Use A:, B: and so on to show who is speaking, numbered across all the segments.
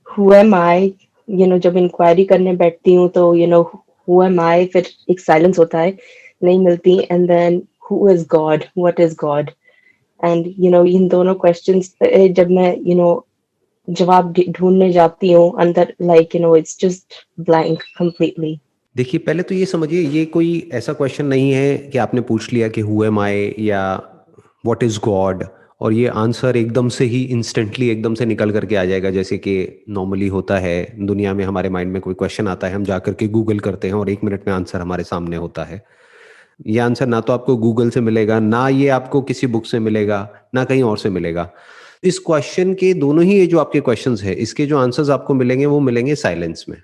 A: who am I, जब inquiry करने बैठती हूँ तो who am I, फिर एक साइलेंस होता है, नहीं मिलती, and then who is God, what is God, and इन दोनों क्वेश्चंस जब मैं जवाब ढूंढने जाती हूँ अंदर, like it's just blank completely.
B: देखिए, पहले तो ये समझिए, ये कोई ऐसा क्वेश्चन नहीं है कि आपने पूछ लिया कि हु एम आई या व्हाट इज गॉड, और ये आंसर एकदम से ही इंस्टेंटली एकदम से निकल करके आ जाएगा, जैसे कि नॉर्मली होता है दुनिया में। हमारे माइंड में कोई क्वेश्चन आता है, हम जा करके गूगल करते हैं और 1 मिनट में आंसर हमारे सामने होता है। ये आंसर ना तो आपको गूगल से मिलेगा, ना ये आपको किसी बुक से मिलेगा, ना कहीं और से मिलेगा। इस क्वेश्चन के दोनों ही, ये जो आपके क्वेश्चंस है, इसके जो आंसर्स आपको मिलेंगे वो मिलेंगे साइलेंस में।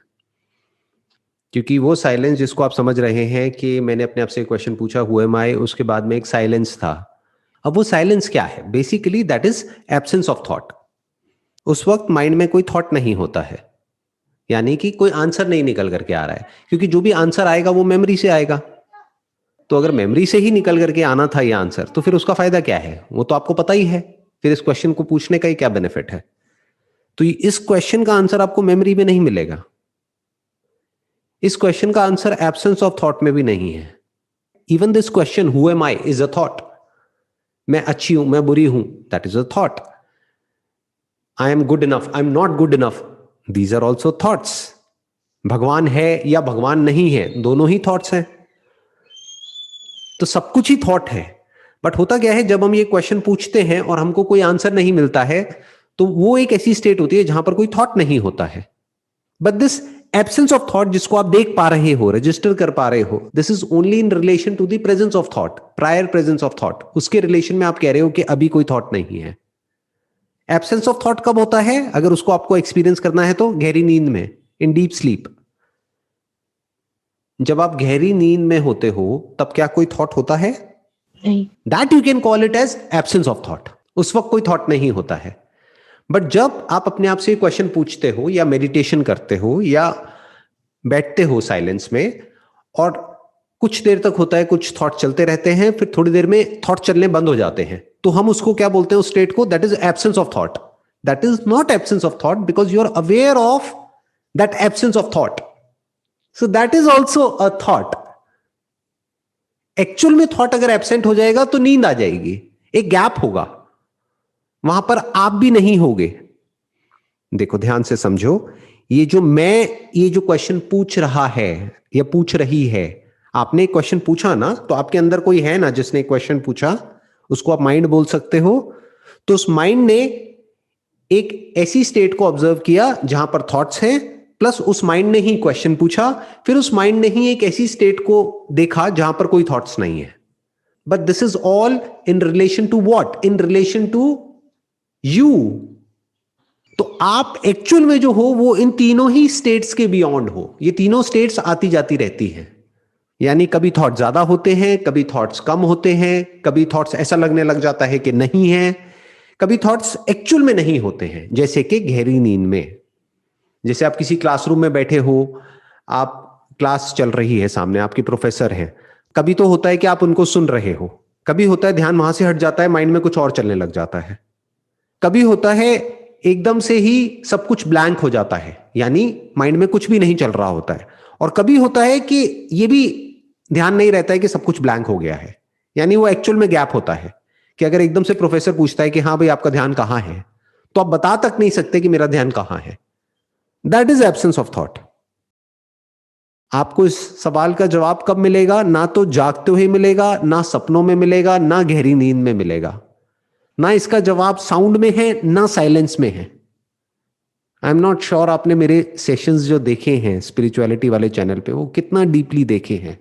B: क्योंकि वो साइलेंस जिसको आप समझ रहे हैं कि मैंने अपने आप से क्वेश्चन पूछा हु एम आई, उसके बाद में एक साइलेंस था। अब वो साइलेंस क्या है? Basically that is absence of thought. उस वक्त माइंड में कोई थॉट नहीं होता है, यानी कि कोई आंसर नहीं निकल करके आ रहा है, क्योंकि जो भी आंसर आएगा वो मेमोरी से आएगा। तो अगर मेमोरी से ही निकल करके आना था ये आंसर, तो फिर उसका फायदा क्या है? वो तो आपको पता ही है, फिर इस क्वेश्चन को पूछने का ही क्या बेनिफिट है? तो इस क्वेश्चन का आंसर आपको मेमोरी में नहीं मिलेगा। इस क्वेश्चन का आंसर एब्सेंस ऑफ थॉट में भी नहीं है। Even this question who am I is a thought. मैं अच्छी हूं, मैं बुरी हूं, that is a thought. I am good enough, I am not good enough, these are also thoughts. भगवान है या भगवान नहीं है, दोनों ही थॉट्स हैं। तो सब कुछ ही थॉट है। बट होता क्या है, जब हम ये क्वेश्चन पूछते हैं और हमको कोई आंसर नहीं मिलता है, तो वो एक ऐसी स्टेट होती है जहां पर कोई थॉट नहीं होता है। But this absence of thought जिसको आप देख पा रहे हो, रजिस्टर कर पा रहे हो, this is only in relation to the presence of thought, prior presence of thought. उसके रिलेशन में आप कह रहे हो कि अभी कोई थॉट नहीं है। एब्सेंस ऑफ थॉट कब होता है? अगर उसको आपको एक्सपीरियंस करना है तो गहरी नींद में, इन डीप स्लीप। जब आप गहरी नींद में होते हो तब क्या कोई थॉट होता है?
A: नहीं।
B: That you can call it as absence of thought. उस वक्त कोई थॉट नहीं होता है। बट जब आप अपने आप से क्वेश्चन पूछते हो, या मेडिटेशन करते हो, या बैठते हो साइलेंस में, और कुछ देर तक होता है, कुछ थॉट चलते रहते हैं, फिर थोड़ी देर में थॉट चलने बंद हो जाते हैं, तो हम उसको क्या बोलते हैं उस स्टेट को? That is absence of thought. That is not absence of thought, because you are aware of that absence of thought. So that is also a thought. Actual में थॉट अगर एब्सेंट हो जाएगा तो नींद आ जाएगी, एक गैप होगा, वहां पर आप भी नहीं होगे। देखो, ध्यान से समझो, ये जो क्वेश्चन पूछ रहा है या पूछ रही है, आपने क्वेश्चन पूछा ना, तो आपके अंदर कोई है ना जिसने क्वेश्चन पूछा, उसको आप माइंड बोल सकते हो। तो उस माइंड ने एक ऐसी स्टेट को ऑब्जर्व किया जहां पर थॉट्स हैं, प्लस उस माइंड ने ही क्वेश्चन पूछा, फिर उस माइंड ने ही एक ऐसी स्टेट को देखा जहां पर कोई थॉट्स नहीं है। But this is all in relation to what? In relation to you. तो आप एक्चुअल में जो हो वो इन तीनों ही स्टेट्स के बियॉन्ड हो। ये तीनों स्टेट्स आती जाती रहती हैं, यानी कभी थॉट ज्यादा होते हैं, कभी थॉट्स कम होते हैं, कभी थॉट्स ऐसा लगने लग जाता है कि नहीं है, कभी थॉट्स एक्चुअल में नहीं होते हैं, जैसे कि गहरी नींद में। जैसे आप किसी क्लासरूम में बैठे हो, आप क्लास चल रही है, सामने आपके प्रोफेसर हैं, कभी तो होता है कि आप उनको सुन रहे हो, कभी होता है ध्यान वहां से हट जाता है, माइंड में कुछ और चलने लग जाता है, कभी होता है एकदम से ही सब कुछ ब्लैंक हो जाता है, यानी माइंड में कुछ भी नहीं चल रहा होता है, और कभी होता है कि ये भी ध्यान नहीं रहता है कि सब कुछ ब्लैंक हो गया है, यानी वो एक्चुअल में गैप होता है कि अगर एकदम से प्रोफेसर पूछता है कि हाँ भाई आपका ध्यान कहाँ है, तो आप बता तक नहीं सकते कि मेरा ध्यान कहाँ है। That is absence of thought. आपको इस सवाल का जवाब कब मिलेगा? ना तो जागते हुए मिलेगा, ना सपनों में मिलेगा, ना गहरी नींद में मिलेगा। ना इसका जवाब साउंड में है, ना साइलेंस में है। आई एम नॉट श्योर आपने मेरे सेशंस जो देखे हैं स्पिरिचुअलिटी वाले चैनल पे, वो कितना डीपली देखे हैं।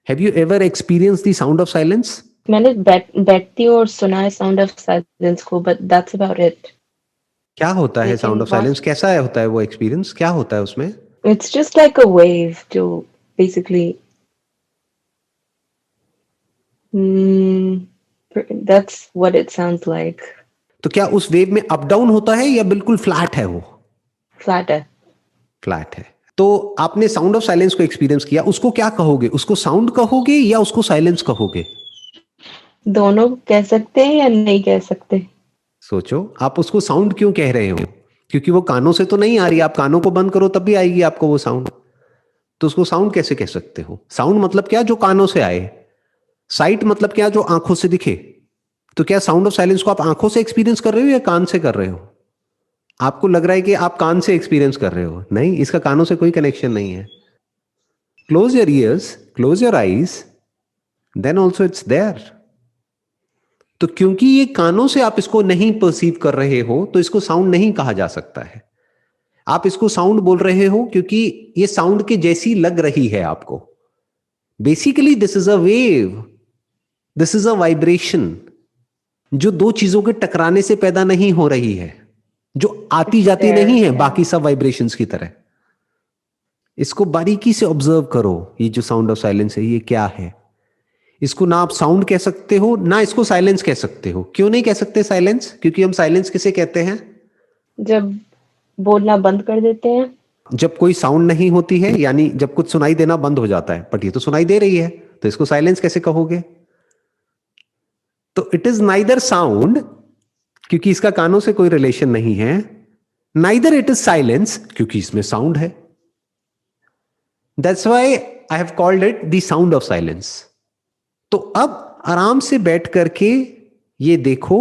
B: Have you ever experience the sound of silence?
A: मैंने बैठती हूँ और सुना है साउंड ऑफ साइलेंस को, बट दैट्स अबाउट इट।
B: क्या होता है साउंड
A: लेकिन
B: ऑफ साइलेंस? कैसा है, होता है वो एक्सपीरियंस? क्या होता है उसमें?
A: It's just like a wave जो basically that's what it sounds like.
B: तो क्या उस वेव में अप डाउन होता है या बिल्कुल फ्लैट है? वो
A: फ्लैट है।
B: फ्लैट है। तो आपने साउंड ऑफ साइलेंस को एक्सपीरियंस किया, उसको क्या कहोगे? उसको साउंड कहोगे या उसको साइलेंस कहोगे?
A: दोनों कह सकते हैं या नहीं कह सकते?
B: सोचो, आप उसको साउंड क्यों कह रहे हो? क्योंकि वो कानों से तो नहीं आ रही, आप कानों को बंद करो तब भी आएगी आपको वो साउंड। तो उसको साउंड कैसे कह सकते हो? साउंड मतलब क्या? जो कानों से आए। साइट मतलब क्या? जो आंखों से दिखे। तो क्या साउंड ऑफ साइलेंस को आप आंखों से एक्सपीरियंस कर रहे हो या कान से कर रहे हो? आपको लग रहा है कि आप कान से एक्सपीरियंस कर रहे हो, नहीं, इसका कानों से कोई कनेक्शन नहीं है। Close your ears, close your eyes, then also it's there. तो क्योंकि ये कानों से आप इसको नहीं परसीव कर रहे हो तो इसको साउंड नहीं कहा जा सकता है। आप इसको साउंड बोल रहे हो क्योंकि ये साउंड के जैसी लग रही है आपको। Basically this is a wave, this is a vibration, जो दो चीजों के टकराने से पैदा नहीं हो रही है, जो आती
A: It's
B: जाती
A: there,
B: नहीं है
A: yeah.
B: बाकी सब वाइब्रेशंस की तरह। इसको बारीकी से ऑब्जर्व करो, ये जो साउंड ऑफ साइलेंस है ये क्या है। इसको ना आप साउंड कह सकते हो ना इसको साइलेंस कह सकते हो। क्यों नहीं कह सकते साइलेंस? क्योंकि हम साइलेंस किसे कहते हैं?
A: जब बोलना बंद कर देते हैं।
B: जब कोई साउंड नहीं होती है, यानी जब कुछ सुनाई देना बंद हो जाता है। बट ये तो सुनाई दे रही है, तो इसको साइलेंस कैसे कहोगे? तो इट इज नाइदर साउंड, क्योंकि इसका कानों से कोई रिलेशन नहीं है, नाइदर इट इज साइलेंस, क्योंकि इसमें साउंड है। That's why I have called it the sound of silence. तो अब आराम से बैठ करके ये देखो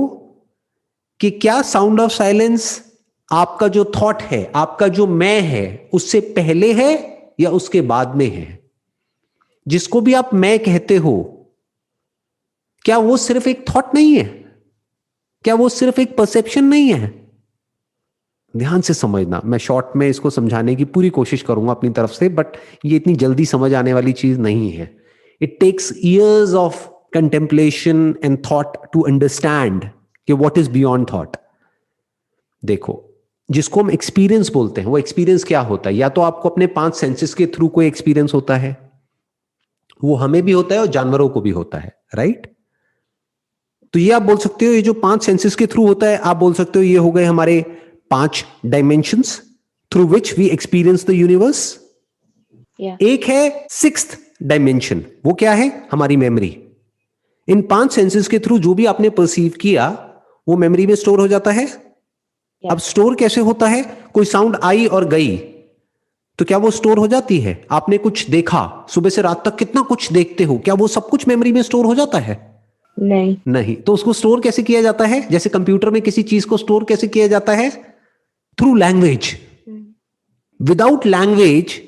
B: कि क्या साउंड ऑफ साइलेंस आपका जो थॉट है, आपका जो मैं है, उससे पहले है या उसके बाद में है? जिसको भी आप मैं कहते हो, क्या वो सिर्फ एक थॉट नहीं है? क्या वो सिर्फ एक परसेप्शन नहीं है? ध्यान से समझना, मैं शॉर्ट में इसको समझाने की पूरी कोशिश करूंगा अपनी तरफ से, बट ये इतनी जल्दी समझ आने वाली चीज नहीं है। It takes years of contemplation and thought to understand कि व्हाट इज बियॉन्ड थॉट। देखो, जिसको हम एक्सपीरियंस बोलते हैं, वो एक्सपीरियंस क्या होता है? या तो आपको अपने 5 सेंसेस के थ्रू कोई एक्सपीरियंस होता है, वो हमें भी होता है और जानवरों को भी होता है, राइट? तो ये आप बोल सकते हो, ये जो 5 सेंसेस के थ्रू होता है, आप बोल सकते हो ये हो गए हमारे 5 dimensions through which we experience the universe. एक है 6th डायमेंशन, वो क्या है? हमारी मेमोरी। इन 5 सेंसेस के थ्रू जो भी आपने परसीव किया वो मेमोरी में स्टोर हो जाता है। अब स्टोर कैसे होता है? कोई साउंड आई और गई तो क्या वो स्टोर हो जाती है? आपने कुछ देखा, सुबह से रात तक कितना कुछ देखते हो, क्या वो सब कुछ मेमोरी में स्टोर हो जाता है?
A: नहीं।
B: नहीं। तो उसको स्टोर कैसे किया जाता है? जैसे कंप्यूटर में किसी चीज को स्टोर कैसे किया जाता है? Through language. Without language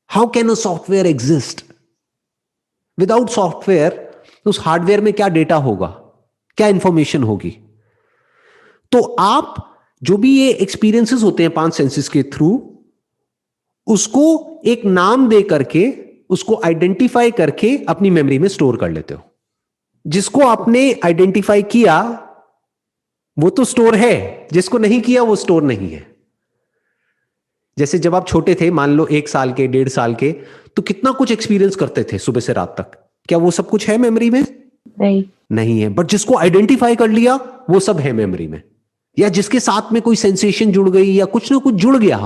B: how can a software exist? Without software उस हार्डवेयर में क्या डेटा होगा, क्या इंफॉर्मेशन होगी? तो आप जो भी ये एक्सपीरियंसेस होते हैं 5 सेंसेस के थ्रू, उसको एक नाम दे करके, उसको आइडेंटिफाई करके अपनी मेमोरी में स्टोर कर लेते हो। जिसको आपने आइडेंटिफाई किया वो तो स्टोर है, जिसको नहीं किया वो स्टोर नहीं है। जैसे जब आप छोटे थे, मान लो 1 साल के, 1.5 साल के, तो कितना कुछ एक्सपीरियंस करते थे सुबह से रात तक, क्या वो सब कुछ है मेमोरी में?
A: नहीं।
B: नहीं है। बट जिसको आइडेंटिफाई कर लिया वो सब है मेमोरी में। या जिसके साथ में कोई सेंसेशन जुड़ गई या कुछ ना कुछ जुड़ गया।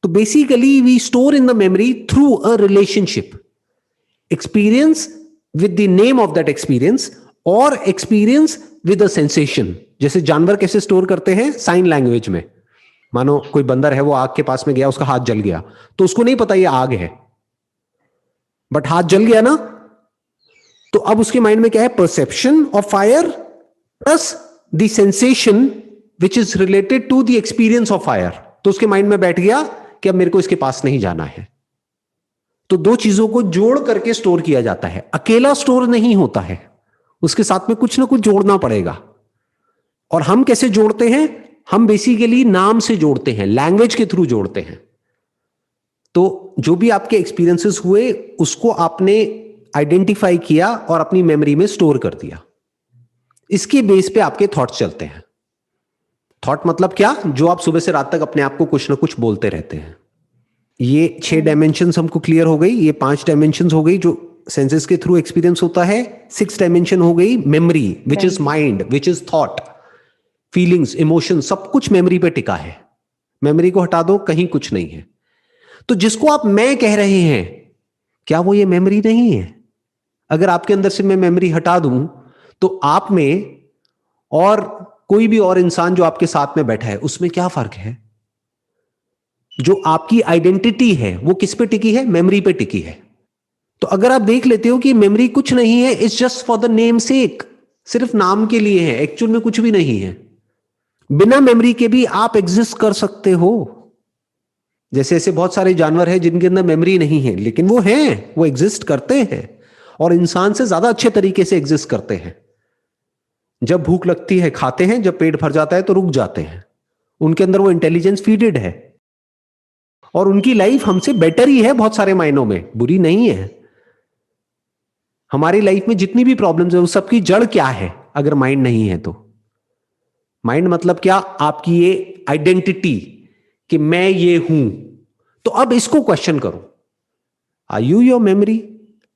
B: तो basically we store in the memory through a relationship, experience with the name of that experience और एक्सपीरियंस विद अ सेंसेशन। जैसे जानवर कैसे स्टोर करते हैं? साइन लैंग्वेज में। मानो कोई बंदर है, वो आग के पास में गया, उसका हाथ जल गया, तो उसको नहीं पता ये आग है, बट हाथ जल गया ना, तो अब उसके माइंड में क्या है? Perception of fire plus the sensation which is related to the experience of fire. तो उसके माइंड में बैठ गया कि अब मेरे को इसके पास नहीं जाना है। तो दो चीजों को जोड़ करके स्टोर किया जाता है, अकेला स्टोर नहीं होता है, उसके साथ में कुछ ना कुछ जोड़ना पड़ेगा। और हम कैसे जोड़ते हैं? हम बेसिकली नाम से जोड़ते हैं, लैंग्वेज के थ्रू जोड़ते हैं। तो जो भी आपके एक्सपीरियंसेस हुए उसको आपने आइडेंटिफाई किया और अपनी मेमोरी में स्टोर कर दिया। इसके बेस पे आपके थॉट्स चलते हैं। थॉट मतलब क्या? जो आप सुबह से रात तक अपने आप को कुछ ना कुछ बोलते रहते हैं। ये 6 डायमेंशंस हमको क्लियर हो गई, ये 5 डायमेंशंस हो गई जो सेंसेस के थ्रू एक्सपीरियंस होता है। 6 डायमेंशन हो गई memory, which is mind, which is thought, feelings, emotion, सब कुछ मेमोरी पे टिका है। मेमोरी को हटा दो, कहीं कुछ नहीं है। तो जिसको आप मैं कह रहे हैं, क्या वो ये मेमोरी नहीं है? अगर आपके अंदर से मैं मेमोरी हटा दूं तो आप में और कोई भी और इंसान जो आपके साथ में बैठा है, उसमें क्या फर्क है? जो आपकी आइडेंटिटी है वो किस पे टिकी है? मेमोरी पे टिकी है। तो अगर आप देख लेते हो कि मेमोरी कुछ नहीं है, it's just for the name सेक, सिर्फ नाम के लिए है, एक्चुअल में कुछ भी नहीं है। बिना मेमोरी के भी आप एग्जिस्ट कर सकते हो। जैसे ऐसे बहुत सारे जानवर हैं जिनके अंदर मेमोरी नहीं है, लेकिन वो हैं, वो एग्जिस्ट करते हैं, और इंसान से ज्यादा अच्छे तरीके से एग्जिस्ट करते हैं। जब भूख लगती है खाते हैं, जब पेट भर जाता है तो रुक जाते हैं। उनके अंदर वो इंटेलिजेंस फीडेड है, और उनकी लाइफ हमसे बेटर ही है, बहुत सारे मायनों में बुरी नहीं है। हमारी लाइफ में जितनी भी प्रॉब्लम्स है, उस सबकी जड़ क्या है? अगर माइंड नहीं है तो माइंड मतलब क्या? आपकी ये आइडेंटिटी कि मैं ये हूं। तो अब इसको क्वेश्चन करो, आर यू योर मेमोरी?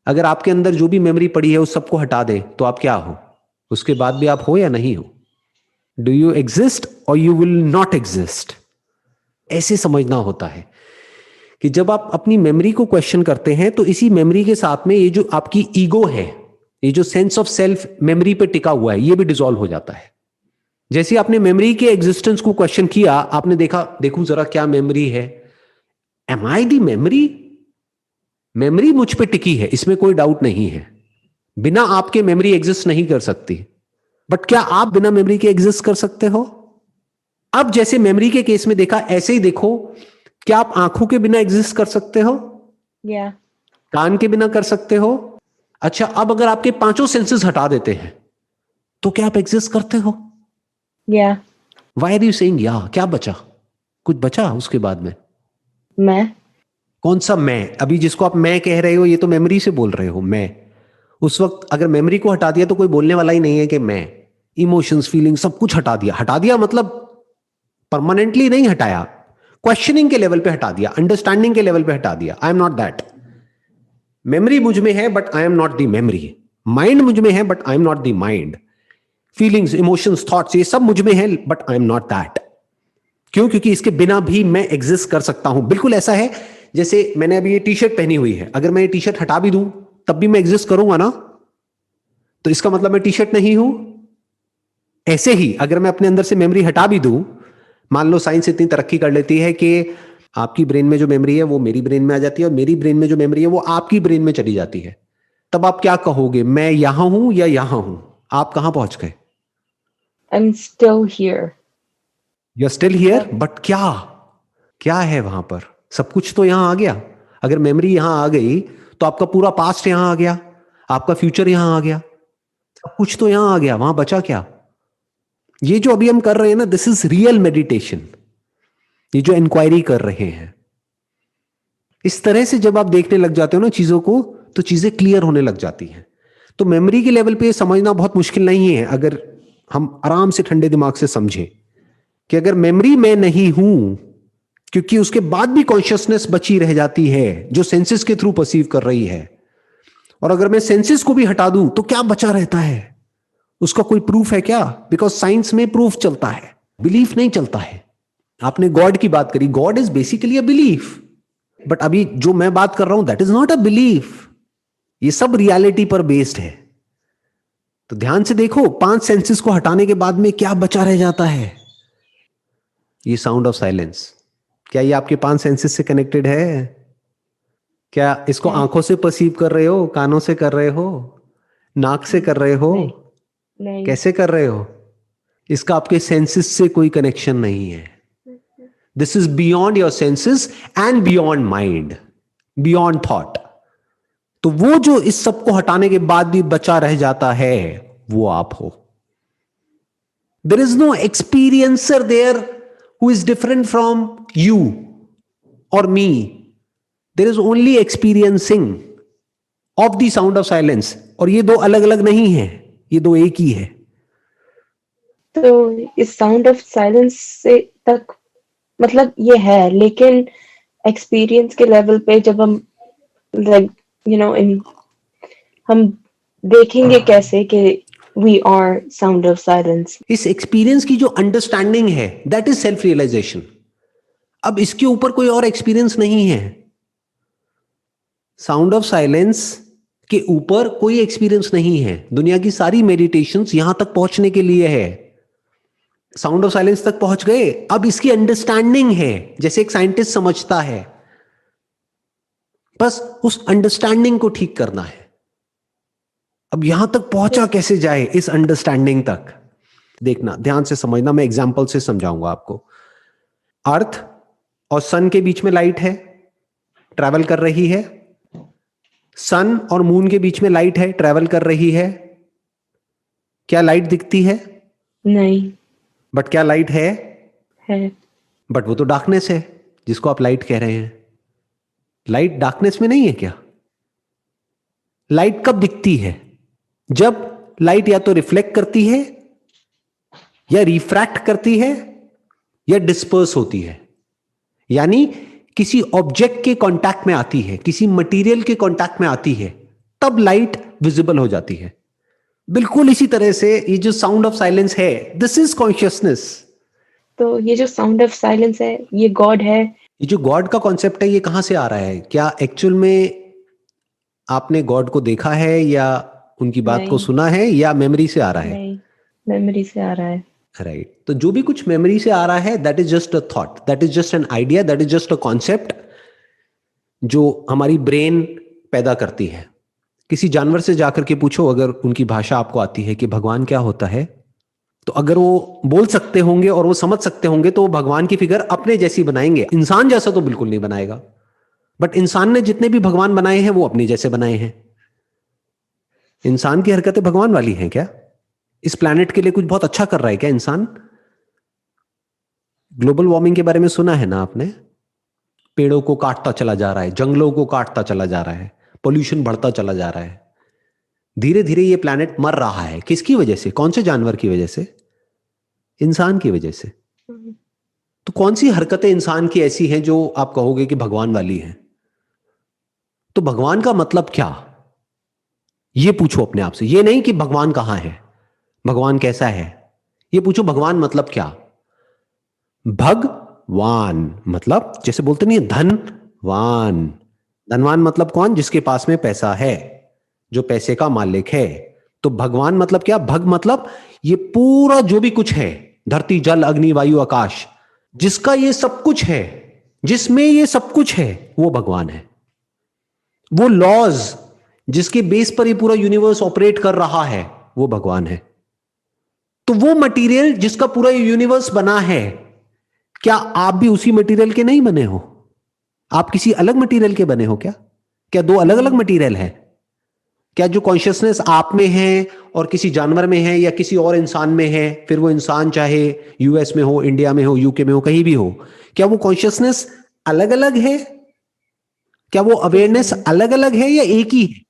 B: अगर आपके अंदर जो भी मेमोरी पड़ी है उस सबको हटा दे तो आप क्या हो? उसके बाद भी आप हो या नहीं हो? डू यू एग्जिस्ट और यू विल नॉट एग्जिस्ट? ऐसे समझना होता है कि जब आप अपनी मेमोरी को क्वेश्चन करते हैं तो इसी मेमोरी के साथ में ये जो आपकी ईगो है, ये जो सेंस ऑफ सेल्फ मेमोरी पे टिका हुआ है, ये भी डिसॉल्व हो जाता है। जैसे आपने मेमोरी के एग्जिस्टेंस को क्वेश्चन किया, आपने देखा, देखूं जरा क्या मेमोरी है, am I the memory? Memory मुझ पे टिकी है, इसमें कोई डाउट नहीं है। बिना आपके मेमोरी एग्जिस्ट नहीं कर सकती, बट क्या आप बिना मेमोरी के एग्जिस्ट कर सकते हो? अब जैसे मेमोरी के केस में देखा, ऐसे ही देखो, क्या आप आंखों के बिना एग्जिस्ट कर सकते हो?
A: Yeah.
B: कान के बिना कर सकते हो? अच्छा, अब अगर आपके पांचों सेंसेस हटा देते हैं तो क्या आप एग्जिस्ट करते हो?
A: Yeah.
B: Why are you saying yeah? क्या बचा? कुछ बचा उसके बाद में?
A: मैं।
B: कौन सा मैं? अभी जिसको आप मैं कह रहे हो, ये तो मेमोरी से बोल रहे हो मैं। उस वक्त अगर मेमोरी को हटा दिया तो कोई बोलने वाला ही नहीं है कि मैं। इमोशंस, फीलिंग, सब कुछ हटा दिया। हटा दिया मतलब परमानेंटली नहीं हटाया, क्वेश्चनिंग के लेवल पे हटा दिया, अंडरस्टैंडिंग के लेवल पे हटा दिया। आई एम नॉट दैट। मेमोरी मुझ में है but I am not the memory. Mind मुझ में है but I am not the mind. Feelings, emotions, thoughts, ये सब मुझ में है but I am not that. क्यों? क्योंकि इसके बिना भी मैं एग्जिस्ट कर सकता हूं। बिल्कुल ऐसा है जैसे मैंने अभी ये टी शर्ट पहनी हुई है, अगर मैं ये टी शर्ट हटा भी दूं तब भी मैं एग्जिस्ट करूंगा ना, तो इसका मतलब मैं टी शर्ट नहीं हूं। ऐसे ही अगर मैं अपने अंदर से मेमोरी हटा भी दूं, मान लो साइंस इतनी तरक्की कर लेती है कि आपकी ब्रेन में जो मेमोरी है वो मेरी ब्रेन में आ जाती है, और मेरी ब्रेन में जो मेमोरी है वो आपकी ब्रेन में चली जाती है, तब आप क्या कहोगे? मैं यहां हूं या यहां हूं? आप कहां पहुंच गए?
A: I'm still here.
B: You are still here, but क्या क्या है वहां पर? सब कुछ तो यहां आ गया। अगर मेमोरी यहां आ गई तो आपका पूरा पास्ट यहां आ गया, आपका फ्यूचर यहां आ गया, सब कुछ तो यहां आ गया, वहां बचा क्या? ये जो अभी हम कर रहे हैं ना, दिस इज रियल मेडिटेशन। ये जो इंक्वायरी कर रहे हैं, इस तरह से जब आप देखने लग जाते हो ना चीजों को, तो चीजें क्लियर होने लग जाती हैं। तो मेमोरी के लेवल पे समझना बहुत मुश्किल नहीं है, अगर हम आराम से ठंडे दिमाग से समझें कि अगर मेमोरी में नहीं हूं, क्योंकि उसके बाद भी कॉन्शियसनेस बची रह जाती है जो सेंसेस के थ्रू परसीव कर रही है, और अगर मैं सेंसेस को भी हटा दूं तो क्या बचा रहता है? उसका कोई प्रूफ है क्या? बिकॉज साइंस में प्रूफ चलता है, बिलीफ नहीं चलता है। आपने गॉड की बात करी, God is basically a belief, but अभी जो मैं बात कर रहा हूं that is not a belief. ये सब रियलिटी पर बेस्ड है। तो ध्यान से देखो, 5 सेंसेस को हटाने के बाद में क्या बचा रह जाता है? ये साउंड ऑफ साइलेंस। क्या ये आपके 5 सेंसेस से कनेक्टेड है? क्या इसको
A: नहीं।
B: आंखों से परसीव कर रहे हो, कानों से कर रहे हो, नाक से कर रहे हो?
A: नहीं। नहीं।
B: कैसे कर रहे हो? इसका आपके सेंसेस से कोई कनेक्शन नहीं है। This is beyond your senses and beyond mind, beyond thought. तो वो जो इस सब को हटाने के बाद भी बचा रह जाता है, वो आप हो। There is no experiencer there who is different from you और me. There is only experiencing of the sound of silence. और ये दो अलग अलग नहीं है, ये दो एक ही है।
A: तो इस साउंड ऑफ साइलेंस से तक मतलब ये है, लेकिन एक्सपीरियंस के लेवल पे जब हम लाइक इन हम देखेंगे कैसे कि we are sound of silence.
B: इस एक्सपीरियंस की जो अंडरस्टैंडिंग है दैट इज सेल्फ रियलाइजेशन। अब इसके ऊपर कोई और एक्सपीरियंस नहीं है। साउंड ऑफ साइलेंस के ऊपर कोई एक्सपीरियंस नहीं है। दुनिया की सारी मेडिटेशंस यहां तक पहुंचने के लिए है। साउंड ऑफ साइलेंस तक पहुंच गए, अब इसकी अंडरस्टैंडिंग है जैसे एक साइंटिस्ट समझता है, बस उस अंडरस्टैंडिंग को ठीक करना है। अब यहां तक पहुंचा कैसे जाए इस अंडरस्टैंडिंग तक, देखना, ध्यान से समझना, मैं एग्जांपल से समझाऊंगा आपको। अर्थ और सन के बीच में लाइट है, ट्रैवल कर रही है। सन और मून के बीच में लाइट है, ट्रैवल कर रही है। क्या लाइट दिखती है?
A: नहीं।
B: बट क्या लाइट है?
A: है।
B: बट वो तो डार्कनेस है जिसको आप लाइट कह रहे हैं। लाइट डार्कनेस में नहीं है क्या? लाइट कब दिखती है? जब लाइट या तो रिफ्लेक्ट करती है, या रिफ्रैक्ट करती है, या डिस्पर्स होती है। यानी किसी ऑब्जेक्ट के कांटेक्ट में आती है, किसी मटेरियल के कांटेक्ट में आती है, तब लाइट विजिबल हो जाती है। बिल्कुल इसी तरह से ये जो साउंड ऑफ साइलेंस है, दिस इज कॉन्शियसनेस।
A: तो ये जो साउंड ऑफ साइलेंस है, ये गॉड है?
B: ये जो गॉड का कॉन्सेप्ट है, ये कहां से आ रहा है? क्या एक्चुअल में आपने गॉड को देखा है, या उनकी बात को
A: नहीं।
B: सुना है, या मेमोरी से आ रहा है?
A: नहीं, मेमोरी से आ रहा है।
B: राइट। तो जो भी कुछ मेमोरी से आ रहा है, that is just a thought, that is just an idea, that is just a concept जो हमारी ब्रेन पैदा करती है। किसी जानवर से जाकर के पूछो, अगर उनकी भाषा आपको आती है, कि भगवान क्या होता है, तो अगर वो बोल सकते होंगे और वो समझ सकते होंगे, तो वो भगवान की फिगर अपने जैसी बनाएंगे। इंसान जैसा तो बिल्कुल नहीं बनाएगा, बट इंसान ने जितने भी भगवान बनाए हैं वो अपने जैसे बनाए हैं। इंसान की हरकतें भगवान वाली हैं क्या? इस प्लैनेट के लिए कुछ बहुत अच्छा कर रहा है क्या इंसान? ग्लोबल वार्मिंग के बारे में सुना है ना आपने? पेड़ों को काटता चला जा रहा है, जंगलों को काटता चला जा रहा है, पोल्यूशन बढ़ता चला जा रहा है। धीरे धीरे ये प्लैनेट मर रहा है। किसकी वजह से? कौन से जानवर की वजह से? इंसान की वजह से। तो कौन सी हरकतें इंसान की ऐसी हैं जो आप कहोगे कि भगवान वाली हैं? तो भगवान का मतलब क्या, ये पूछो अपने आप से। ये नहीं कि भगवान कहां है, भगवान कैसा है, ये पूछो भगवान मतलब क्या। भगवान मतलब, जैसे बोलते नहीं है धनवान। धनवान मतलब कौन? जिसके पास में पैसा है, जो पैसे का मालिक है। तो भगवान मतलब क्या? भग मतलब ये पूरा जो भी कुछ है, धरती जल अग्नि वायु आकाश, जिसका ये सब कुछ है, जिसमें ये सब कुछ है, वो भगवान है। वो लॉज जिसके बेस पर ये पूरा यूनिवर्स ऑपरेट कर रहा है, वो भगवान है। तो वो मटेरियल जिसका पूरा यूनिवर्स बना है, क्या आप भी उसी मटेरियल के नहीं बने हो? आप किसी अलग मटेरियल के बने हो क्या? क्या दो अलग अलग मटेरियल है? क्या जो कॉन्शियसनेस आप में है और किसी जानवर में है, या किसी और इंसान में है, फिर वो इंसान चाहे यूएस में हो, इंडिया में हो, यूके में हो, कहीं भी हो, क्या वो कॉन्शियसनेस अलग अलग है? क्या वो अवेयरनेस अलग अलग है, या एक ही है?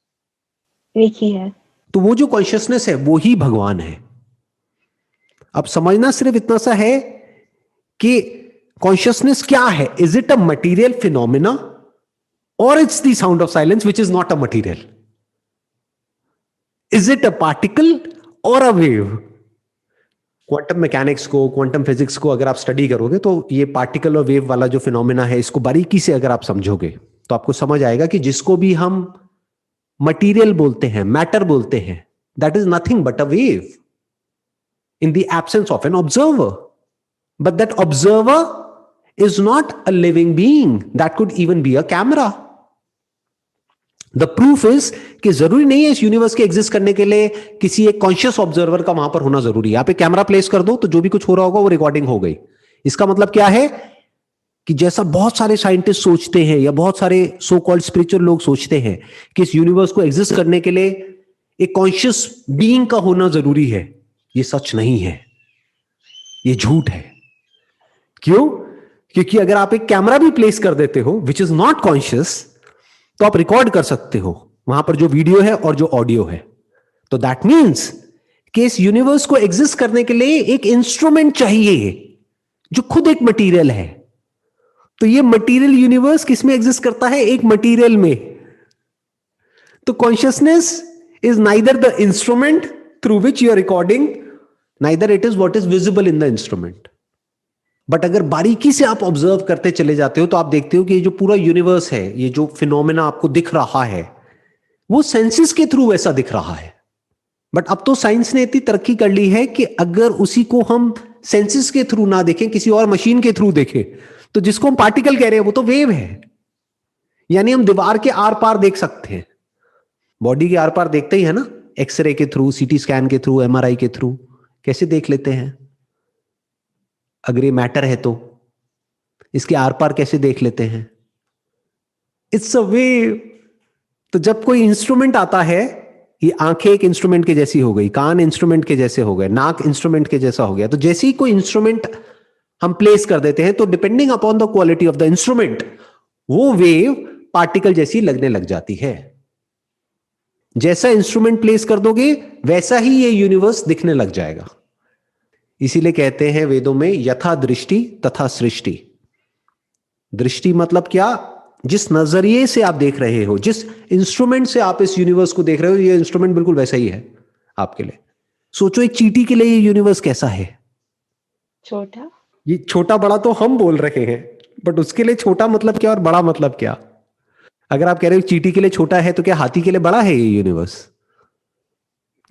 A: एक ही है।
B: तो वो जो कॉन्शियसनेस है वो ही भगवान है। अब समझना सिर्फ इतना सा है कि कॉन्शियसनेस क्या है। Is it a material phenomena, और it's the sound of silence which is not a material? Is it a particle और अ वेव? क्वांटम मैकेनिक्स को, क्वांटम फिजिक्स को अगर आप स्टडी करोगे, तो ये पार्टिकल और वेव वाला जो फिनोमिना है, इसको बारीकी से अगर आप समझोगे, तो आपको समझ आएगा कि जिसको भी हम मटीरियल बोलते हैं, मैटर बोलते हैं, that is nothing but a wave in the absence of an observer. But that observer is not a living being. That could even be a camera. The proof is कि जरूरी नहीं है इस universe के exist करने के लिए किसी एक कॉन्शियस ऑब्जर्वर का वहां पर होना जरूरी है। आप एक कैमरा प्लेस कर दो तो जो भी कुछ हो रहा होगा वो रिकॉर्डिंग हो गई। इसका मतलब क्या है कि जैसा बहुत सारे साइंटिस्ट सोचते हैं, या बहुत सारे सो कॉल्ड स्पिरिचुअल लोग सोचते हैं कि इस यूनिवर्स को एग्जिस्ट करने के लिए एक कॉन्शियस बीइंग का होना जरूरी है, ये सच नहीं है, ये झूठ है। क्यों? क्योंकि अगर आप एक कैमरा भी प्लेस कर देते हो विच इज नॉट कॉन्शियस, तो आप रिकॉर्ड कर सकते हो वहां पर जो वीडियो है और जो ऑडियो है। तो दैट मीन्स कि इस यूनिवर्स को एग्जिस्ट करने के लिए एक इंस्ट्रूमेंट चाहिए जो खुद एक मटेरियल है। तो ये मटेरियल यूनिवर्स किस में एग्जिस्ट करता है? एक मटेरियल में। तो consciousness is neither the instrument through which you are recording, neither it is what is visible in the instrument. But अगर बारीकी से आप ऑब्जर्व करते चले जाते हो, तो आप देखते हो कि ये जो पूरा यूनिवर्स है, ये जो फिनोमेना आपको दिख रहा है, वो सेंसेस के थ्रू वैसा दिख रहा है। बट अब तो साइंस ने इतनी तरक्की कर ली है कि अगर उसी को हम सेंसेस के थ्रू ना देखें, किसी और मशीन के थ्रू देखें, तो जिसको हम पार्टिकल कह रहे हैं वो तो वेव है। यानी हम दीवार के आर पार देख सकते हैं, बॉडी के आर पार देखते ही है ना, एक्सरे के थ्रू, सीटी स्कैन के थ्रू, एमआरआई के थ्रू कैसे देख लेते हैं? अगर ये मैटर है तो इसके आर पार कैसे देख लेते हैं? It's a wave. तो जब कोई इंस्ट्रूमेंट आता है, ये आंखें एक इंस्ट्रूमेंट के जैसी हो गई, कान इंस्ट्रूमेंट के जैसे हो गए, नाक इंस्ट्रूमेंट के जैसा हो गया, तो जैसे ही कोई इंस्ट्रूमेंट हम प्लेस कर देते हैं तो depending upon the quality of the instrument वो वेव पार्टिकल जैसी लगने लग जाती है। जैसा इंस्ट्रूमेंट प्लेस कर दोगे वैसा ही ये यूनिवर्स दिखने लग जाएगा। इसीलिए कहते हैं वेदों में यथा दृष्टि तथा सृष्टि। दृष्टि मतलब क्या? जिस नजरिए से आप देख रहे हो, जिस इंस्ट्रूमेंट से आप इस यूनिवर्स को देख रहे हो, ये इंस्ट्रूमेंट बिल्कुल वैसा ही है आपके लिए। सोचो एक चींटी के लिए ये यूनिवर्स कैसा है?
A: छोटा।
B: ये छोटा बड़ा तो हम बोल रहे हैं, बट उसके लिए छोटा मतलब क्या और बड़ा मतलब क्या? अगर आप कह रहे हो चींटी के लिए छोटा है, तो क्या हाथी के लिए बड़ा है ये यूनिवर्स?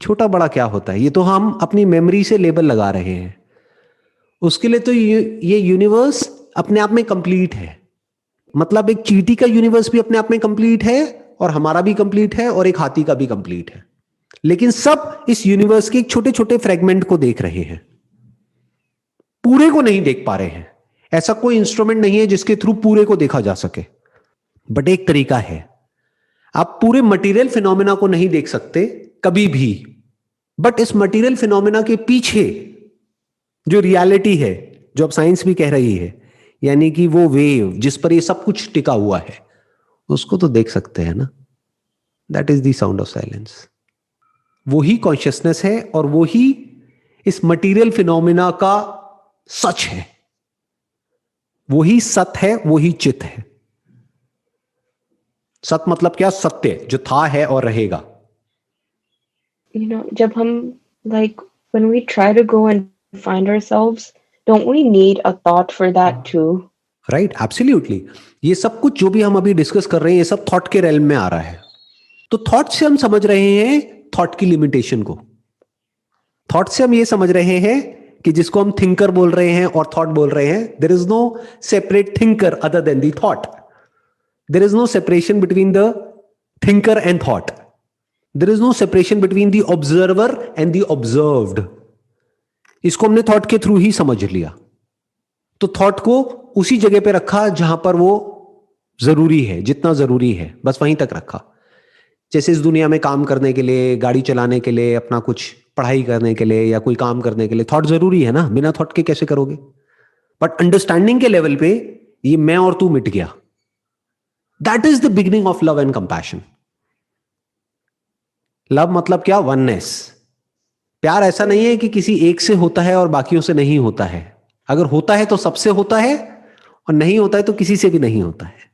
B: छोटा बड़ा क्या होता है? ये तो हम अपनी मेमोरी से लेबल लगा रहे हैं। उसके लिए तो ये यूनिवर्स अपने आप में कंप्लीट है। मतलब एक चींटी का यूनिवर्स भी अपने आप में कंप्लीट है, और हमारा भी कंप्लीट है, और एक हाथी का भी कंप्लीट है। लेकिन सब इस यूनिवर्स के छोटे छोटे फ्रेगमेंट को देख रहे हैं, पूरे को नहीं देख पा रहे हैं। ऐसा कोई इंस्ट्रूमेंट नहीं है जिसके थ्रू पूरे को देखा जा सके। बट एक तरीका है, आप पूरे मटेरियल फिनोमेना को नहीं देख सकते कभी भी, बट इस मटेरियल फिनोमेना के पीछे जो रियलिटी है, जो अब साइंस भी कह रही है, यानी कि वो वेव जिस पर ये सब कुछ टिका हुआ है, उसको तो देख सकते हैं ना। That is the sound of silence. वही कॉन्शियसनेस है और वही इस मटेरियल फिनोमेना का सच है। वही सत है, वही चित है। सत मतलब क्या? सत्य, जो था, है और रहेगा।
A: जब हम like when we try to go and find ourselves, don't we need a thought for that too?
B: Right, absolutely. ये सब कुछ जो भी हम अभी डिस्कस कर रहे हैं, ये सब थॉट के रेल्म में आ रहा है। तो थॉट से हम समझ रहे हैं थॉट की लिमिटेशन को। थॉट से हम ये समझ रहे हैं कि जिसको हम थिंकर बोल रहे हैं और थॉट बोल रहे हैं, there is no separate thinker other than the thought. There is no separation between the thinker and thought. There is no separation between the observer and the observed. इसको हमने थॉट के थ्रू ही समझ लिया। तो thought को उसी जगह पे रखा जहां पर वो जरूरी है, जितना जरूरी है बस वहीं तक रखा। जैसे इस दुनिया में काम करने के लिए, गाड़ी चलाने के लिए, अपना कुछ पढ़ाई करने के लिए या कोई काम करने के लिए थॉट जरूरी है ना, बिना थॉट के कैसे करोगे? बट अंडरस्टैंडिंग के लेवल पे ये मैं और तू मिट गया। That is the beginning of love and compassion. Love मतलब क्या? वननेस। प्यार ऐसा नहीं है कि किसी एक से होता है और बाकियों से नहीं होता है। अगर होता है तो सबसे होता है, और नहीं होता है तो किसी से भी नहीं होता है।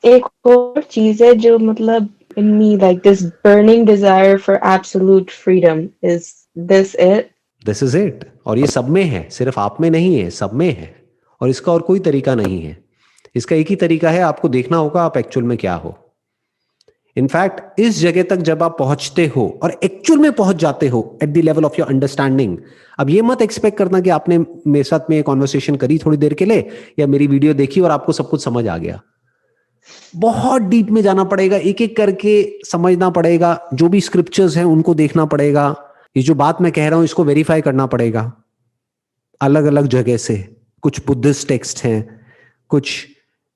A: एक और चीज है जो मतलब in me, like this burning desire for absolute freedom. Is this it?
B: This is it. और ये सब में है, सिर्फ आप में नहीं है, सब में है। और इसका और कोई तरीका नहीं है। इसका एक ही तरीका है, आपको देखना होगा आप एक्चुअल में क्या हो। इनफैक्ट इस जगह तक जब आप पहुंचते हो और एक्चुअल में पहुंच जाते हो eight the level of your understanding, अब ये मत एक्सपेक्ट करना कि आपने मेरे साथ में कॉन्वर्सेशन करी थोड़ी देर के लिए या मेरी वीडियो देखी और आपको सब कुछ समझ आ गया। बहुत डीप में जाना पड़ेगा, एक एक करके समझना पड़ेगा, जो भी स्क्रिप्चर्स हैं उनको देखना पड़ेगा। ये जो बात मैं कह रहा हूं इसको वेरीफाई करना पड़ेगा अलग अलग जगह से। कुछ बुद्धिस्ट टेक्स्ट हैं, कुछ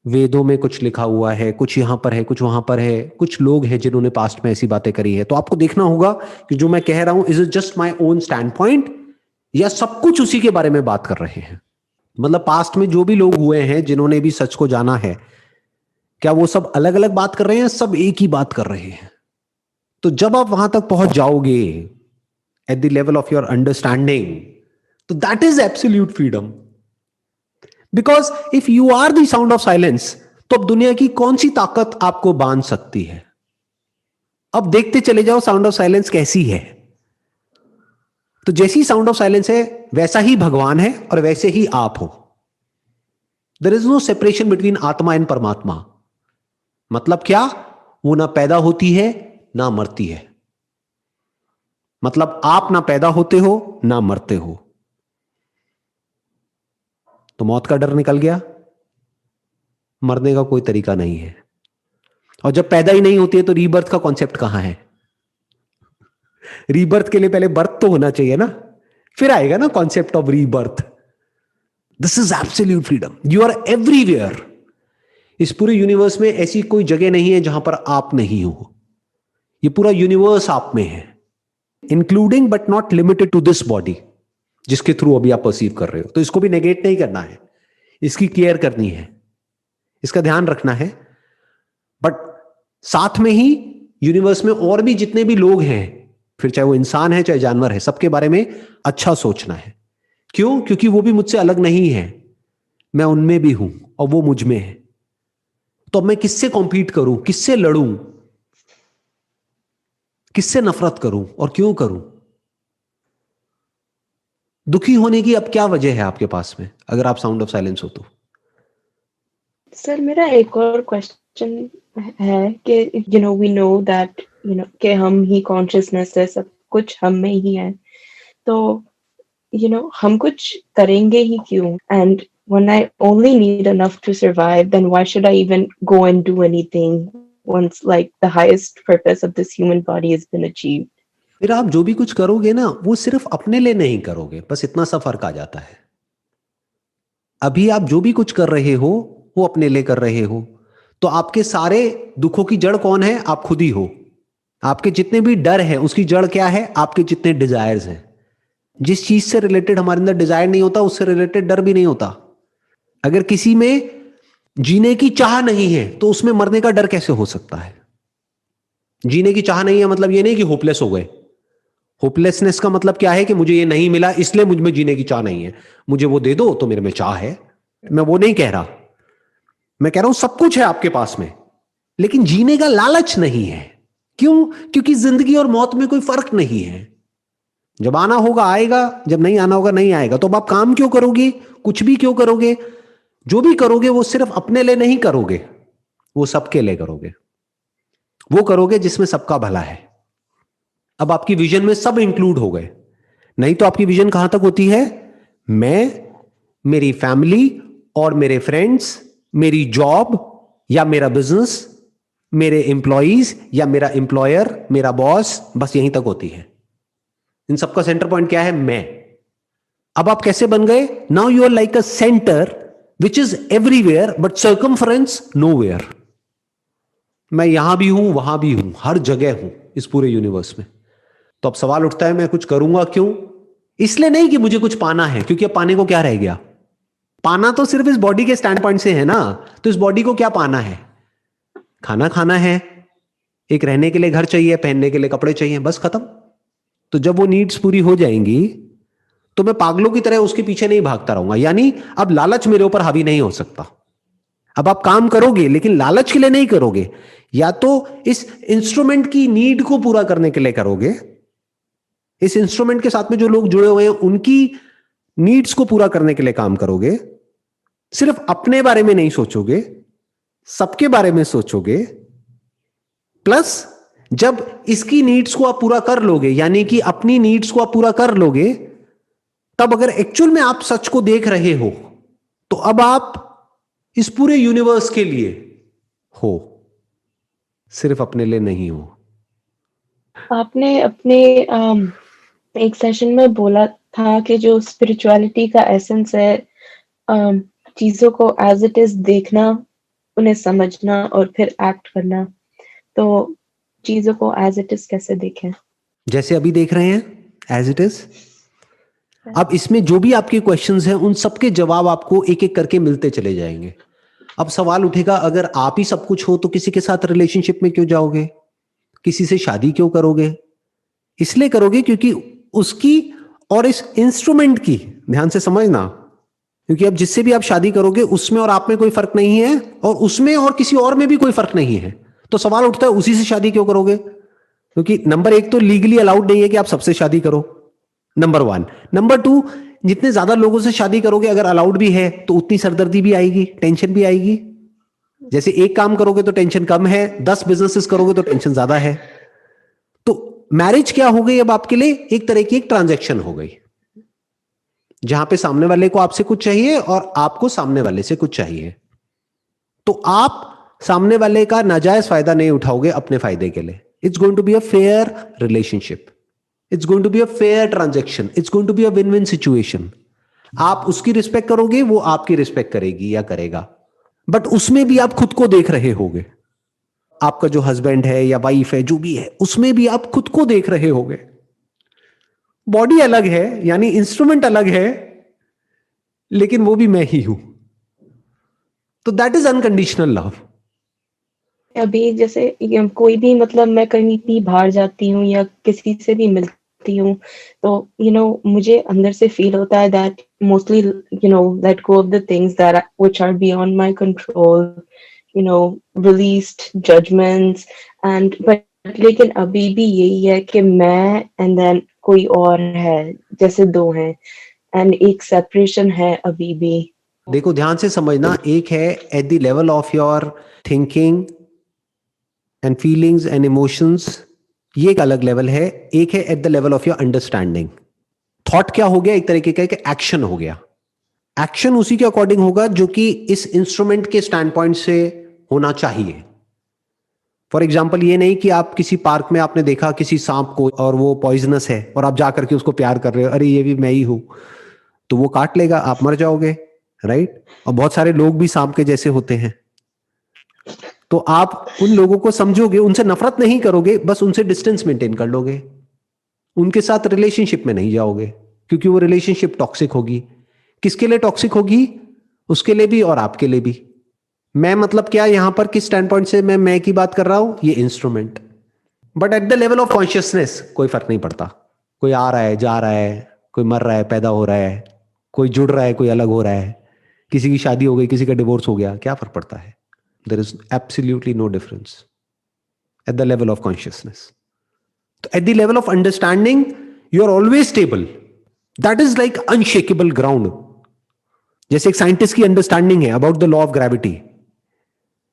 B: वेदों में कुछ लिखा हुआ है, कुछ यहां पर है, कुछ वहां पर है, कुछ लोग हैं जिन्होंने पास्ट में ऐसी बातें करी है। तो आपको देखना होगा कि जो मैं कह रहा हूं is it just my own stand point या सब कुछ उसी के बारे में बात कर रहे हैं। मतलब पास्ट में जो भी लोग हुए हैं जिन्होंने भी सच को जाना है, क्या वो सब अलग अलग बात कर रहे हैं, सब एक ही बात कर रहे हैं? तो जब आप वहां तक पहुंच जाओगे at the level of your understanding, तो that is absolute freedom. Because if you are the sound of silence, तो अब दुनिया की कौन सी ताकत आपको बांध सकती है? अब देखते चले जाओ साउंड ऑफ साइलेंस कैसी है। तो जैसी साउंड ऑफ साइलेंस है वैसा ही भगवान है और वैसे ही आप हो। There is no separation between atma and paramatma. मतलब क्या? वो ना पैदा होती है ना मरती है। मतलब आप ना पैदा होते हो ना मरते हो। तो मौत का डर निकल गया, मरने का कोई तरीका नहीं है। और जब पैदा ही नहीं होती है तो रीबर्थ का कॉन्सेप्ट कहां है? रीबर्थ के लिए पहले बर्थ तो होना चाहिए ना, फिर आएगा ना concept of rebirth. This is absolute freedom, you are everywhere. इस पूरे यूनिवर्स में ऐसी कोई जगह नहीं है जहां पर आप नहीं हो। ये पूरा यूनिवर्स आप में है, including but not limited to this body जिसके थ्रू अभी आप परसीव कर रहे हो। तो इसको भी नेगेट नहीं करना है, इसकी केयर करनी है, इसका ध्यान रखना है। बट साथ में ही यूनिवर्स में और भी जितने भी लोग हैं, फिर चाहे वो इंसान है चाहे जानवर है, सबके बारे में अच्छा सोचना है। क्यों? क्योंकि वो भी मुझसे अलग नहीं है, मैं उनमें भी हूं और वो मुझ में है। तो अब मैं किससे कॉम्पीट करूं, किससे लड़ूं, किससे नफरत करूं और क्यों करूं? दुखी होने की अब क्या वजह है आपके पास में, अगर आप साउंड ऑफ साइलेंस हो तो?
A: सर मेरा एक और क्वेश्चन है कि वी नो दैट कि हम ही कॉन्शियसनेस है, सब कुछ हम में ही है, तो हम कुछ करेंगे ही क्यों? And when I only need enough to survive, then why should I even go and do anything once like the highest purpose of this human body has been achieved?
B: फिर आप जो भी कुछ करोगे ना, वो सिर्फ अपने लिए नहीं करोगे, बस इतना सा फर्क आ जाता है। अभी आप जो भी कुछ कर रहे हो वो अपने लिए कर रहे हो, तो आपके सारे दुखों की जड़ कौन है? आप खुद ही हो। आपके जितने भी डर है उसकी जड़ क्या है? आपके जितने डिजायर्स हैं। जिस चीज से रिलेटेड हमारे अंदर डिजायर नहीं होता, उससे रिलेटेड डर भी नहीं होता। अगर किसी में जीने की चाह नहीं है तो उसमें मरने का डर कैसे हो सकता है? जीने की चाह नहीं है मतलब ये नहीं कि होपलेस हो गए। होपलेसनेस का मतलब क्या है? कि मुझे ये नहीं मिला इसलिए मुझ में जीने की चाह नहीं है, मुझे वो दे दो तो मेरे में चाह है। मैं वो नहीं कह रहा, मैं कह रहा हूं सब कुछ है आपके पास में, लेकिन जीने का लालच नहीं है। क्यों? क्योंकि जिंदगी और मौत में कोई फर्क नहीं है। जब आना होगा आएगा, जब नहीं आना होगा नहीं आएगा। तो अब आप काम क्यों करोगे, कुछ भी क्यों करोगे? जो भी करोगे वो सिर्फ अपने लिए नहीं करोगे, वो सबके लिए करोगे। वो करोगे जिसमें सबका भला है। अब आपकी विजन में सब इंक्लूड हो गए। नहीं तो आपकी विजन कहां तक होती है? मैं, मेरी फैमिली और मेरे फ्रेंड्स, मेरी जॉब या मेरा बिजनेस, मेरे एम्प्लॉइज या मेरा एम्प्लॉयर, मेरा बॉस, बस यहीं तक होती है। इन सबका सेंटर पॉइंट क्या है? मैं। अब आप कैसे बन गए? Now you are like a centre which is everywhere but circumference nowhere. मैं यहां भी हूं, वहां भी हूं, हर जगह हूं इस पूरे यूनिवर्स में। तो अब सवाल उठता है मैं कुछ करूंगा क्यों? इसलिए नहीं कि मुझे कुछ पाना है, क्योंकि अब पाने को क्या रह गया? पाना तो सिर्फ इस बॉडी के स्टैंड पॉइंट से है ना। तो इस बॉडी को क्या पाना है? खाना खाना है, एक रहने के लिए घर चाहिए, पहनने के लिए कपड़े चाहिए, बस खत्म। तो जब वो नीड्स पूरी हो जाएंगी तो मैं पागलों की तरह उसके पीछे नहीं भागता रहूंगा। यानी अब लालच मेरे ऊपर हावी नहीं हो सकता। अब आप काम करोगे लेकिन लालच के लिए नहीं करोगे, या तो इस इंस्ट्रूमेंट की नीड को पूरा करने के लिए करोगे, इस इंस्ट्रूमेंट के साथ में जो लोग जुड़े हुए हैं उनकी नीड्स को पूरा करने के लिए काम करोगे। सिर्फ अपने बारे में नहीं सोचोगे, सबके बारे में सोचोगे। प्लस जब इसकी नीड्स को आप पूरा कर लोगे, यानी कि अपनी नीड्स को आप पूरा कर लोगे, तब अगर एक्चुअल में आप सच को देख रहे हो तो अब आप इस पूरे यूनिवर्स के लिए हो, सिर्फ अपने लिए नहीं हो।
A: आपने अपने एक सेशन में बोला था कि जो स्पिरिचुअलिटी का एसेंस है, चीजों को एज इट इज देखना, उन्हें समझना और फिर एक्ट करना। तो चीजों को एज इट इज कैसे देखें?
B: जैसे अभी देख रहे हैं एज इट इज। अब इसमें जो भी आपके क्वेश्चंस हैं उन सबके जवाब आपको एक एक करके मिलते चले जाएंगे। अब सवाल उठेगा, अगर आप ही सब कुछ हो तो किसी के साथ रिलेशनशिप में क्यों जाओगे? किसी से शादी क्यों करोगे? इसलिए करोगे क्योंकि उसकी और इस इंस्ट्रूमेंट की, ध्यान से समझना, क्योंकि अब जिससे भी आप शादी करोगे उसमें और आप में कोई फर्क नहीं है, और उसमें और किसी और में भी कोई फर्क नहीं है। तो सवाल उठता है उसी से शादी क्यों करोगे? क्योंकि नंबर एक तो लीगली अलाउड नहीं है कि आप सबसे शादी करो, नंबर वन। नंबर टू, जितने ज्यादा लोगों से शादी करोगे, अगर अलाउड भी है तो उतनी सरदर्दी भी आएगी, टेंशन भी आएगी। जैसे एक काम करोगे तो टेंशन कम है, 10 बिजनेसेस करोगे तो टेंशन ज्यादा है। तो मैरिज क्या हो गई अब आपके लिए? एक तरह की एक ट्रांजैक्शन हो गई। जहां पे सामने वाले को आपसे कुछ चाहिए और आपको सामने वाले से कुछ चाहिए, तो आप सामने वाले का नाजायज फायदा नहीं उठाओगे अपने फायदे के लिए. It's going to be a fair relationship, it's going to be a fair transaction, it's going to be a win win situation. आप उसकी रिस्पेक्ट करोगे, वो आपकी रिस्पेक्ट करेगी या करेगा, बट उसमें भी आप खुद को देख रहे होगे. आपका जो हस्बैंड है या वाइफ है, जो भी है, उसमें भी आप खुद को देख रहे होगे. बॉडी अलग है, यानी इंस्ट्रूमेंट अलग है, लेकिन वो भी मैं ही हूं. तो दैट इज अनकंडीशनल लव.
A: अभी जैसे कोई भी मतलब मैं कहीं भी बाहर जाती हूँ या किसी से भी मिलती हूँ, तो मुझे अंदर से फील होता है that mostly let go of the things that which are beyond my control, released judgments and but लेकिन अभी भी यही है कि मैं एंड देन कोई और है, जैसे दो हैं एंड एक सेपरेशन है अभी भी.
B: देखो ध्यान से समझना, एक है eight the level of your thinking and feelings and emotions, ये एक अलग लेवल है. एक है eight the level of your understanding. Thought क्या हो गया, एक तरीके का एक एक्शन हो गया. एक्शन उसी के अकॉर्डिंग होगा जो कि इस इंस्ट्रूमेंट के स्टैंड पॉइंट से होना चाहिए. फॉर एग्जाम्पल, ये नहीं कि आप किसी पार्क में आपने देखा किसी सांप को और वो पॉइजनस है और आप जाकर के उसको प्यार कर रहे हो, अरे ये भी मैं ही हूं, तो वो काट लेगा, आप मर जाओगे, राइट. और बहुत सारे लोग भी सांप के जैसे होते हैं. तो आप उन लोगों को समझोगे, उनसे नफरत नहीं करोगे, बस उनसे डिस्टेंस मेंटेन कर लोगे. उनके साथ रिलेशनशिप में नहीं जाओगे, क्योंकि वो रिलेशनशिप टॉक्सिक होगी. किसके लिए टॉक्सिक होगी? उसके लिए भी और आपके लिए भी. मैं मतलब क्या, यहां पर किस स्टैंड पॉइंट से मैं की बात कर रहा हूं, ये instrument. But at the level of consciousness कोई फर्क नहीं पड़ता. कोई आ रहा है, जा रहा है, कोई मर रहा है, पैदा हो रहा है, कोई जुड़ रहा है, कोई अलग हो रहा है, किसी की शादी हो गई, किसी का डिवोर्स हो गया, क्या फर्क पड़ता है? There is absolutely no difference at the level of consciousness. तो at the level of understanding you are always stable. That is like unshakeable ground. जैसे एक साइंटिस्ट की अंडरस्टैंडिंग है about the law of gravity,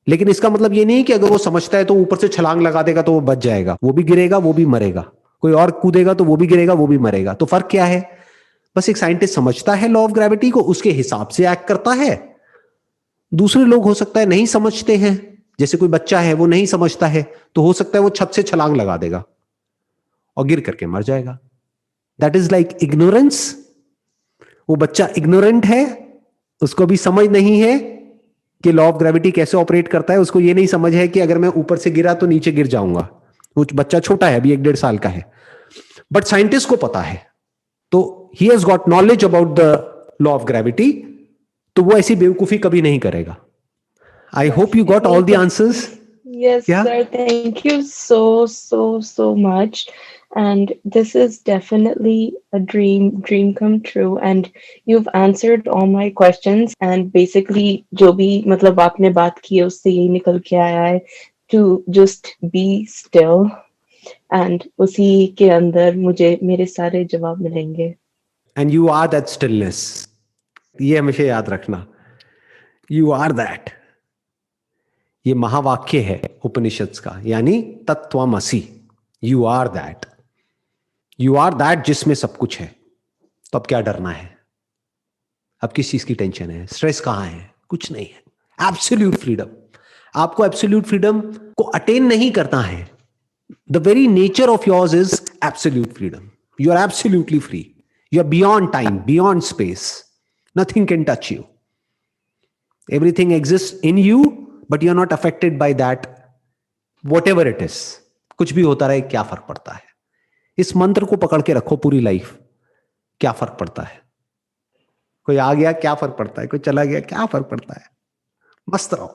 B: लेकिन इसका मतलब ये नहीं कि अगर वो समझता है तो ऊपर से छलांग लगा देगा तो वो बच जाएगा. वो भी गिरेगा, वो भी मरेगा. कोई और कूदेगा तो वो भी गिरेगा, वो भी मरेगा. तो फर्क क्या है? बस एक साइंटिस्ट समझता है लॉ ऑफ ग्रेविटी को, उसके हिसाब से एक्ट करता है. दूसरे लोग हो सकता है नहीं समझते हैं, जैसे कोई बच्चा है वो नहीं समझता है, तो हो सकता है वो छत से छलांग लगा देगा और गिर करके मर जाएगा. That is like ignorance. वो बच्चा इग्नोरेंट है, उसको भी समझ नहीं है कि लॉ ऑफ ग्रेविटी कैसे ऑपरेट करता है. उसको ये नहीं समझ है कि अगर मैं ऊपर से गिरा तो नीचे गिर जाऊंगा. वो बच्चा छोटा है, अभी 1-1.5 साल का है, बट साइंटिस्ट को पता है. तो he has got knowledge about the law of gravity, तो वो ऐसी बेवकूफी कभी नहीं करेगा. I hope you got all the answers.
A: Yes, sir. Thank you so much. And this is definitely a dream come true. And you've answered all my questions. And basically, जो भी मतलब आपने बात की है उससे यही निकल के आया है to just be still. And उसी के अंदर मुझे मेरे सारे जवाब मिलेंगे.
B: And you are that stillness. ये हमेशा याद रखना. You are that. ये महावाक्य है उपनिषद का, यानी तत्त्वमसि. You are that. You are that जिसमें सब कुछ है. तो अब क्या डरना है? अब किस चीज की टेंशन है? स्ट्रेस कहां है? कुछ नहीं है. Absolute freedom. आपको एब्सोल्यूट फ्रीडम को अटेन नहीं करना है. The very nature of yours is absolute freedom. You are absolutely free. You are beyond time, beyond space. Nothing can touch you. Everything exist in you, but you're not affected by that, whatever it is. कुछ भी होता रहे, क्या फर्क पड़ता है? इस मंत्र को पकड़ के रखो पूरी लाइफ. क्या फर्क पड़ता है? कोई आ गया, क्या फर्क पड़ता है? कोई चला गया, क्या फर्क पड़ता है? मस्त रहो.